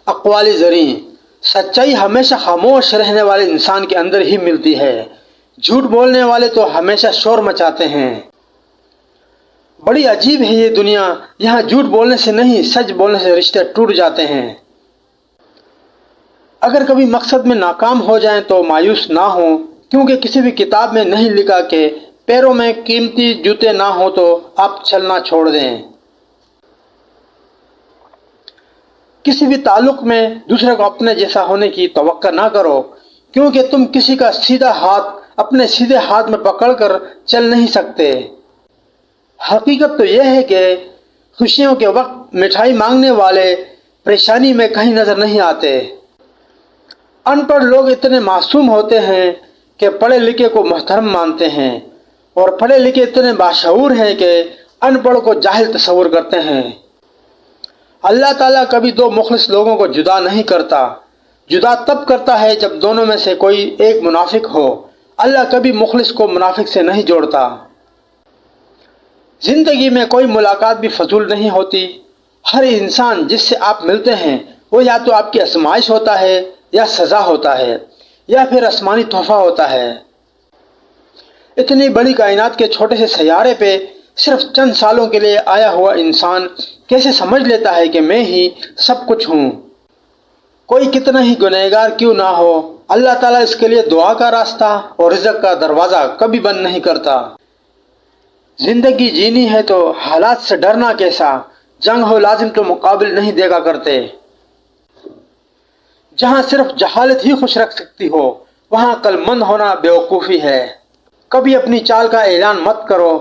اقوال زریں، سچائی ہمیشہ خاموش رہنے والے انسان کے اندر ہی ملتی ہے، جھوٹ بولنے والے تو ہمیشہ شور مچاتے ہیں۔ بڑی عجیب ہے یہ دنیا، یہاں جھوٹ بولنے سے نہیں سچ بولنے سے رشتے ٹوٹ جاتے ہیں۔ اگر کبھی مقصد میں ناکام ہو جائیں تو مایوس نہ ہوں، کیونکہ کسی بھی کتاب میں نہیں لکھا کہ پیروں میں قیمتی جوتے نہ ہوں تو آپ چلنا چھوڑ دیں۔ کسی بھی تعلق میں دوسرے کو اپنے جیسا ہونے کی توقع نہ کرو، کیونکہ تم کسی کا سیدھا ہاتھ اپنے سیدھے ہاتھ میں پکڑ کر چل نہیں سکتے۔ حقیقت تو یہ ہے کہ خوشیوں کے وقت مٹھائی مانگنے والے پریشانی میں کہیں نظر نہیں آتے۔ ان پڑھ لوگ اتنے معصوم ہوتے ہیں کہ پڑھے لکھے کو محترم مانتے ہیں، اور پڑھے لکھے اتنے باشعور ہیں کہ ان پڑھ کو جاہل تصور کرتے ہیں۔ اللہ تعالیٰ کبھی دو مخلص لوگوں کو جدا نہیں کرتا، جدا تب کرتا ہے جب دونوں میں سے کوئی ایک منافق ہو۔ اللہ کبھی مخلص کو منافق سے نہیں جوڑتا۔ زندگی میں کوئی ملاقات بھی فضول نہیں ہوتی۔ ہر انسان جس سے آپ ملتے ہیں وہ یا تو آپ کی آزمائش ہوتا ہے یا سزا ہوتا ہے یا پھر آسمانی تحفہ ہوتا ہے۔ اتنی بڑی کائنات کے چھوٹے سے سیارے پہ صرف چند سالوں کے لیے آیا ہوا انسان کیسے سمجھ لیتا ہے کہ میں ہی سب کچھ ہوں؟ کوئی کتنا ہی گنہگار کیوں نہ ہو، اللہ تعالیٰ اس کے لیے دعا کا راستہ اور رزق کا دروازہ کبھی بند نہیں کرتا۔ زندگی جینی ہے تو حالات سے ڈرنا کیسا، جنگ ہو لازم تو مقابل نہیں دیکھا کرتے۔ جہاں صرف جہالت ہی خوش رکھ سکتی ہو وہاں عقل مند ہونا بیوقوفی ہے۔ کبھی اپنی چال کا اعلان مت کرو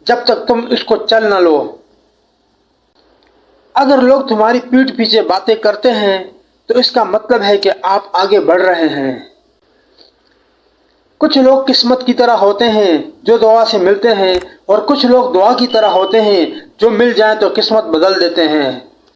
جب تک تم اس کو چل نہ لو۔ اگر لوگ تمہاری پیٹھ پیچھے باتیں کرتے ہیں تو اس کا مطلب ہے کہ آپ آگے بڑھ رہے ہیں۔ کچھ لوگ قسمت کی طرح ہوتے ہیں جو دعا سے ملتے ہیں، اور کچھ لوگ دعا کی طرح ہوتے ہیں جو مل جائیں تو قسمت بدل دیتے ہیں۔